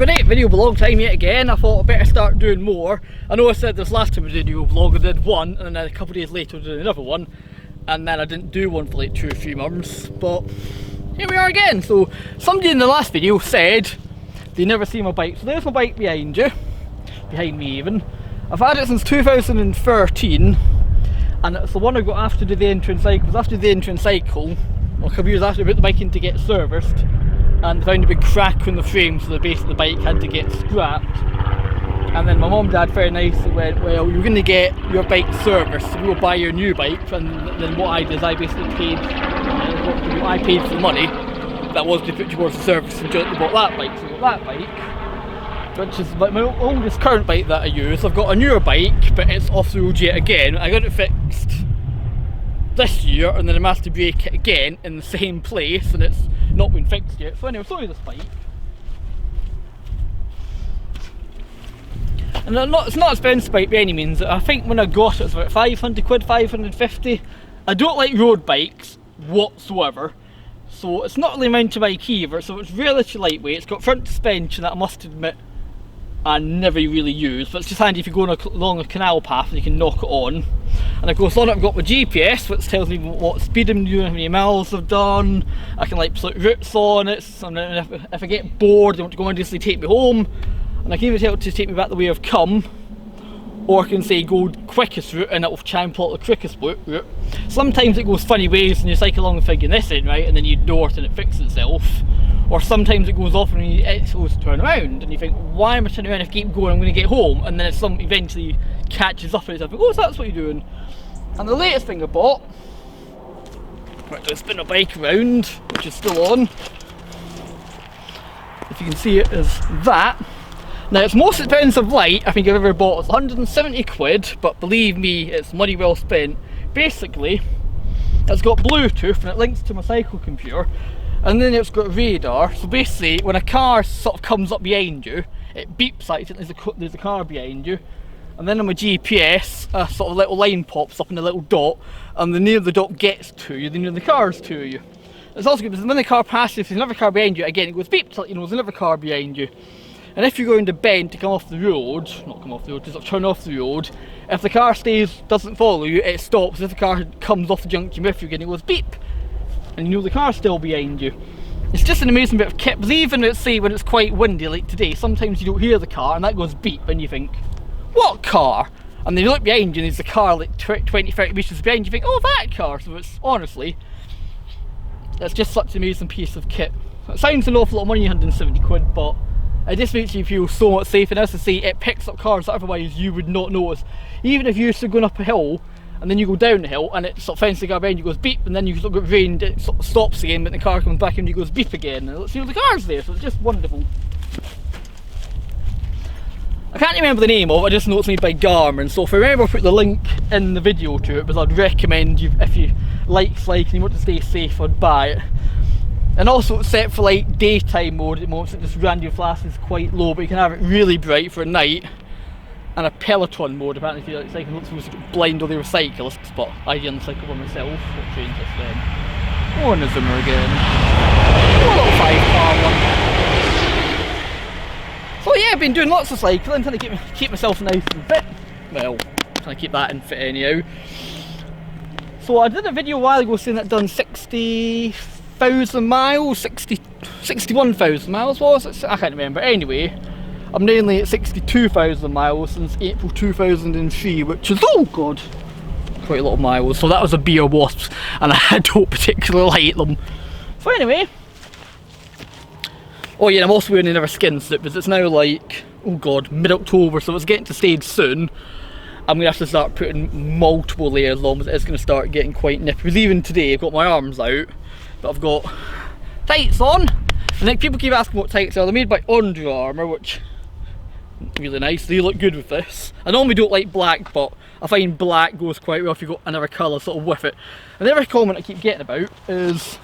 everybody, video vlog time yet again. I thought I'd better start doing more. I know I said this last time I did a video vlog, I did one, and then a couple of days later I did another one, and then I didn't do one for like 2 or 3 months, but here we are again. So somebody in the last video said they never see my bike, so there's my bike behind you, behind me even. I've had it since 2013, and it's the one I got after the entrance cycle. It was after the entrance cycle, a couple of years after I put the bike in to get serviced, and found a big crack in the frame, so the base of the bike had to get scrapped. And then my mum and dad very nicely went, well, you're going to get your bike serviced, so we'll buy your new bike. And then what I did is I basically paid, I paid for the money that was to put towards the service until I bought that bike. So I got that bike, which is like my oldest current bike that I use. I've got a newer bike, but it's off the road yet again. I got it fixed this year, and then I managed to break it again in the same place, and it's not been fixed yet. So anyway, I'll show you this bike. And it's not an expensive bike by any means. I think when I got it, it was about 500 quid, 550. I don't like road bikes whatsoever, so it's not really a mountain bike either, so it's relatively lightweight. It's got front suspension that I must admit I never really use, but it's just handy if you're going along a canal path and you can knock it on. And of course on it I've got my GPS, which tells me what speed I'm doing, how many miles I've done. I can like put routes on it, and if I get bored I want to go and just take me home, and I can even tell it to take me back the way I've come, or I can say go quickest route and it will try and plot the quickest route. Sometimes it goes funny ways and you cycle along thinking this in right, and then you ignore it and it fixes itself. Or sometimes it goes off and it's supposed to turn around, and you think, why am I turning around? If I keep going, I'm going to get home. And then it eventually catches up and it's like, oh, so that's what you're doing. And the latest thing I bought, right, to spin a bike around, which is still on. If you can see it, is that. Now, it's most expensive light I think I've ever bought. It's 170 quid, but believe me, it's money well spent. Basically, it's got Bluetooth and it links to my cycle computer. And then it's got radar, so basically when a car sort of comes up behind you, it beeps like there's a car behind you. And then on my GPS, a sort of little line pops up in a little dot, and the nearer the dot gets to you, the nearer the car is to you. It's also good because when the car passes, if there's another car behind you, again it goes beep to let you know there's another car behind you. And if you're going to bend to come off the road, not come off the road, just turn off the road, if the car doesn't follow you, it stops. If the car comes off the junction with you again, it goes beep, and you know the car's still behind you. It's just an amazing bit of kit, because even let's say when it's quite windy like today, sometimes you don't hear the car and that goes beep and you think, what car? And then you look behind you and there's a car like 20-30 metres behind you, think, oh, that car. So it's honestly, it's just such an amazing piece of kit. It sounds an awful lot of money, 170 quid, but it just makes you feel so much safer. And as I say, it picks up cars that otherwise you would not notice. Even if you're still going up a hill and then you go down the hill and it sort of finds the car behind you, goes beep, and then you sort of get rained, it sort of stops again, but the car comes back and you goes beep again, and it's, you know, the car's there, so it's just wonderful. I can't remember the name of it, I just know it's made by Garmin, so if I remember, I'll put the link in the video to it, because I'd recommend you, if you like cycling and you want to stay safe, I'd buy it. And also it's set for like daytime mode at the moment, so it just random flashes quite low, but you can have it really bright for night. And a peloton mode, apparently if you like cycling, not supposed to get blind all the other cyclists, but I didn't cycle by myself. What change this then? Oh, and a zoomer again. Oh, a little 5-car one. So yeah, I've been doing lots of cycling, trying to keep myself nice and fit. Well, trying to keep that in fit anyhow. So I did a video a while ago saying that I'd done 60,000 miles, 61,000 miles was it? I can't remember. Anyway, I'm nearly at 62,000 miles since April 2003, which is, oh god, quite a lot of miles. So that was a beer wasp, and I don't particularly like them. So anyway, oh yeah, I'm also wearing another skinsuit because it's now like, oh god, mid-October, so it's getting to stage soon. I'm going to have to start putting multiple layers on, because it's going to start getting quite nippy. Because even today I've got my arms out, but I've got tights on. And then people keep asking what tights are. They're made by Under Armour, which really nice. They look good with this. I normally don't like black, but I find black goes quite well if you've got another colour sort of with it. And the other comment I keep getting about is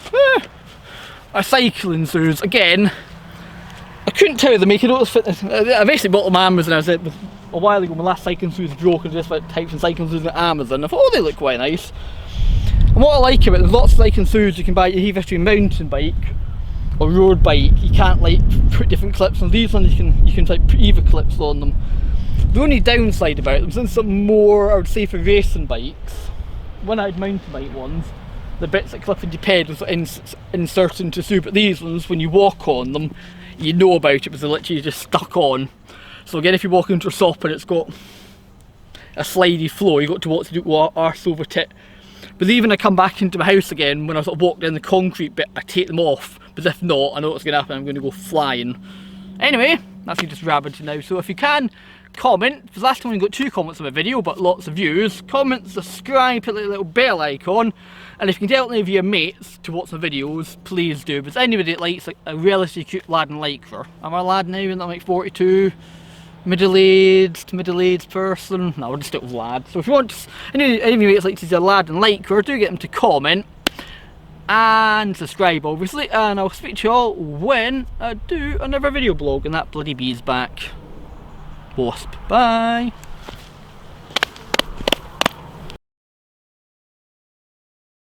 our cycling shoes. Again, I couldn't tell you the make. I basically bought them on Amazon. I was a while ago, my last cycling shoes broke, and just like typed in cycling shoes on Amazon. I thought, oh, they look quite nice. And what I like about it, there's lots of cycling shoes you can buy, either to a mountain bike or road bike, you can't like put different clips on. These ones you can like put either clips on them. The only downside about them, since they're more, I would say, for racing bikes, when I had mountain bike ones, the bits that clip into pedals are insert into suit, but these ones, when you walk on them, you know about it because they're literally just stuck on. So again, if you walk into a shop and it's got a slidey floor, you've got to what to do to arse over it. But even I come back into my house again, when I sort of walk down the concrete bit, I take them off, but if not, I know what's going to happen, I'm going to go flying. Anyway, that's me just rabbiting now, so if you can, comment, because last time we got 2 comments on my video, but lots of views. Comment, subscribe, hit the little bell icon, and if you can tell any of your mates to watch my videos, please do, because anybody that likes like a relatively cute lad in lycra. I'm a lad now, and I'm like 42, middle-aged person. No, we're just still lad. So if you want any of your mates like to see a lad in lycra, do get them to comment and subscribe obviously, and I'll speak to you all when I do another video blog, and that bloody bee's back. Wasp. Bye.